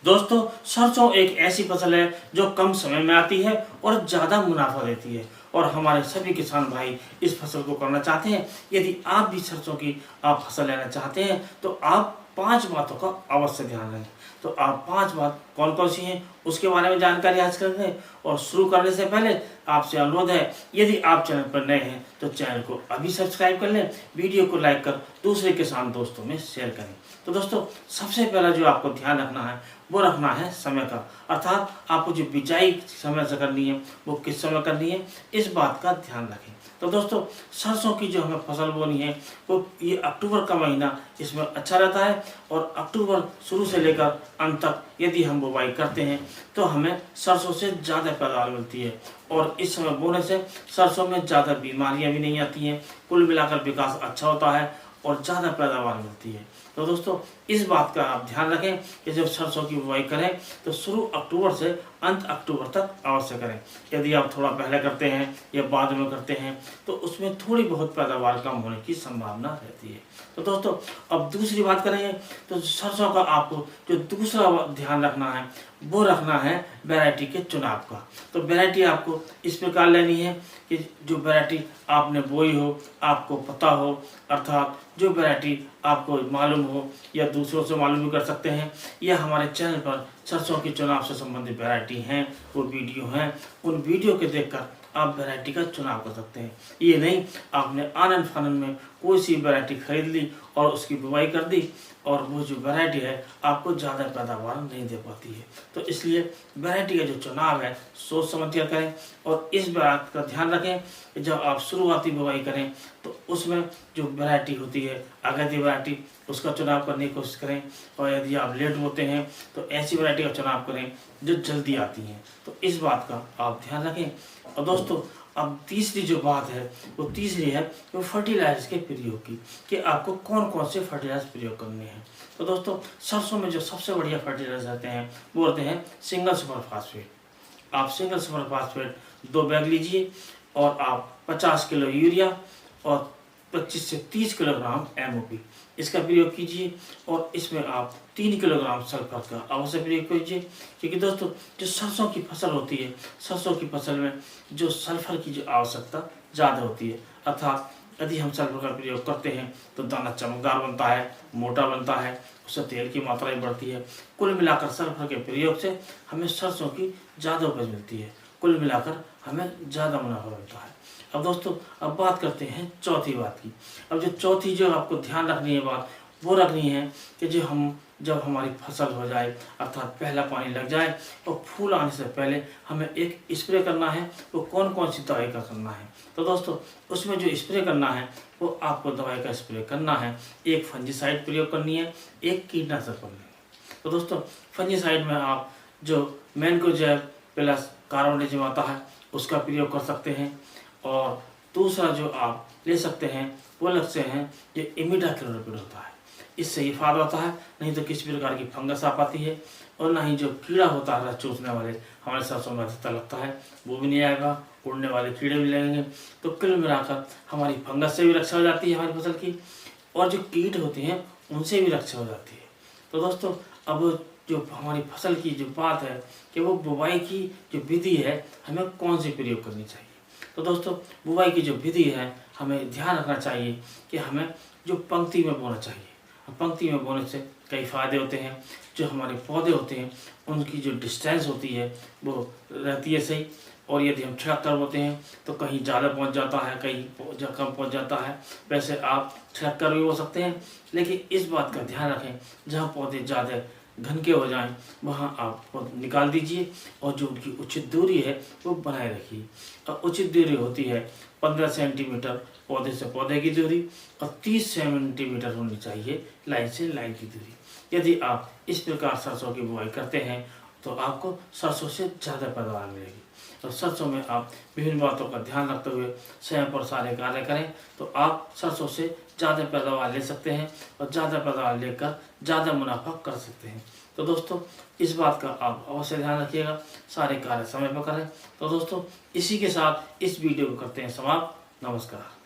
दोस्तों, सरसों एक ऐसी फसल है जो कम समय में आती है और ज़्यादा मुनाफा देती है और हमारे सभी किसान भाई इस फसल को करना चाहते हैं। यदि आप भी सरसों की आप फसल लेना चाहते हैं तो आप 5 बातों का अवश्य ध्यान रखें। तो आप 5 बात कौन कौन सी हैं उसके बारे में जानकारी हासिल करेंगे। और शुरू करने से पहले आपसे अनुरोध है, यदि आप चैनल पर नए हैं तो चैनल को अभी सब्सक्राइब कर लें, वीडियो को लाइक कर दूसरे किसान दोस्तों में शेयर करें। तो दोस्तों, सबसे पहला जो आपको ध्यान रखना है वो रखना है समय का, अर्थात आपको जो बिजाई समय से करनी है वो किस समय करनी है, इस बात का ध्यान रखें। तो दोस्तों, सरसों की जो हमें फसल बोनी है वो ये अक्टूबर का महीना इसमें अच्छा रहता है और अक्टूबर शुरू से लेकर अंत तक यदि हम बुवाई करते हैं तो हमें सरसों से ज़्यादा पैदावार मिलती है और इस समय बोने से सरसों में ज़्यादा बीमारियां भी नहीं आती हैं। कुल मिलाकर विकास अच्छा होता है और ज़्यादा पैदावार मिलती है। तो दोस्तों, इस बात का आप ध्यान रखें कि जब सरसों की बुवाई करें तो शुरू अक्टूबर से अंत अक्टूबर तक अवश्य करें। यदि आप थोड़ा पहले करते हैं या बाद में करते हैं तो उसमें थोड़ी बहुत पैदावार कम होने की संभावना रहती है। तो दोस्तों, अब दूसरी बात करेंगे तो सरसों का आपको जो दूसरा ध्यान रखना है वो रखना है वैरायटी के चुनाव का। तो वैरायटी आपको इस प्रकार लेनी है कि जो वैरायटी आपने बोई हो, आपको पता हो, अर्थात जो वैरायटी आपको मालूम हो या दूसरों से मालूम भी कर सकते हैं, या हमारे चैनल पर सरसों के चुनाव से संबंधित वैरायटी हैं, वो वीडियो हैं, उन वीडियो के देखकर आप वैरायटी का चुनाव कर सकते हैं। ये नहीं आपने आनंद फानंद में कोई सी वैरायटी खरीद ली और उसकी बुवाई कर दी और वो जो वैरायटी है आपको ज़्यादा पैदावार नहीं दे पाती है। तो इसलिए वैरायटी का जो चुनाव है सोच समझ कर करें और इस बात का ध्यान रखें कि जब आप शुरुआती बुवाई करें तो उसमें जो वैरायटी होती है आगाती वैरायटी उसका चुनाव करने की कोशिश करें, और यदि आप लेट होते हैं तो ऐसी वैरायटी का चुनाव करें जो जल्दी आती हैं। तो इस बात का आप ध्यान रखें। और दोस्तों, अब तीसरी जो बात है वो तीसरी है वो फर्टिलाइजर के प्रयोग की, कि आपको कौन कौन से फर्टिलाइजर प्रयोग करने हैं। तो दोस्तों, सरसों में जो सबसे बढ़िया फर्टिलाइजर आते हैं वो होते हैं सिंगल सुपर फास्फेट। आप सिंगल सुपर फास्फेट 2 बैग लीजिए और आप 50 किलो यूरिया और 25 से 30 किलोग्राम MOP इसका प्रयोग कीजिए और इसमें आप 3 किलोग्राम सल्फर का अवश्य प्रयोग कीजिए। क्योंकि दोस्तों, जो सरसों की फसल होती है, सरसों की फसल में जो सल्फर की जो आवश्यकता ज़्यादा होती है, अर्थात यदि हम सल्फर का प्रयोग करते हैं तो दाना चमकदार बनता है, मोटा बनता है, उससे तेल की मात्रा भी बढ़ती है। कुल मिलाकर सल्फर के प्रयोग से हमें सरसों की ज़्यादा उपज मिलती है, कुल मिलाकर हमें ज़्यादा मुनाफा मिलता है। अब दोस्तों, अब बात करते हैं चौथी बात की। अब जो चौथी जो आपको ध्यान रखनी है बात वो रखनी है कि जब हमारी फसल हो जाए, अर्थात पहला पानी लग जाए और फूल आने से पहले हमें एक स्प्रे करना है। वो कौन कौन सी दवाई का करना है? तो दोस्तों, उसमें जो स्प्रे करना है वो आपको दवाई का स्प्रे करना है। एक फंजीसाइड प्रयोग करनी है, एक कीटनाशक करनी है। तो दोस्तों, फंजीसाइड में आप जो मैनकोजेब प्लस कार्बोनेजिम आता है उसका प्रयोग कर सकते हैं, और दूसरा जो आप ले सकते हैं वो लगते हैं जो इमिडाक्लोप्रिड होता है। इससे ये फायदा होता है, नहीं तो किसी प्रकार की फंगस आ पाती है और ना ही जो कीड़ा होता है चूसने वाले हमारे सरसों में लगता है वो भी नहीं आएगा, उड़ने वाले कीड़े भी लगेंगे। तो कुल मिलाकर हमारी फंगस से भी रक्षा हो जाती है हमारी फसल की, और जो कीट होते हैं उनसे भी रक्षा हो जाती है। तो दोस्तों, अब जो हमारी फसल की जो बात है कि वो बुवाई की जो विधि है हमें कौन सी प्रयोग करनी चाहिए। तो दोस्तों, बुवाई की जो विधि है हमें ध्यान रखना चाहिए कि हमें जो पंक्ति में बोना चाहिए। पंक्ति में बोने से कई फायदे होते हैं। जो हमारे पौधे होते हैं उनकी जो डिस्टेंस होती है वो रहती है सही, और यदि हम छिड़क बोते हैं तो कहीं ज़्यादा पहुंच जाता है, कहीं कम पहुंच जाता है। वैसे आप छिड़क कर भी हो सकते हैं, लेकिन इस बात का ध्यान रखें जहाँ पौधे ज़्यादा घन के हो जाएं वहाँ आप निकाल दीजिए और जो उनकी उचित दूरी है वो बनाए रखिए। और उचित दूरी होती है 15 सेंटीमीटर पौधे से पौधे की दूरी और 30 सेंटीमीटर होनी चाहिए लाइन से लाइन की दूरी। यदि आप इस प्रकार सरसों की बुआई करते हैं तो आपको सरसों से ज़्यादा पैदावार मिलेगी। तो सरसों में आप विभिन्न बातों का ध्यान रखते हुए समय पर सारे कार्य करें तो आप सरसों से ज़्यादा पैदावार ले सकते हैं और ज़्यादा पैदावार लेकर ज़्यादा मुनाफा कर सकते हैं। तो दोस्तों, इस बात का आप अवश्य ध्यान रखिएगा, सारे कार्य समय पर करें। तो दोस्तों, इसी के साथ इस वीडियो को करते हैं समाप्त। नमस्कार।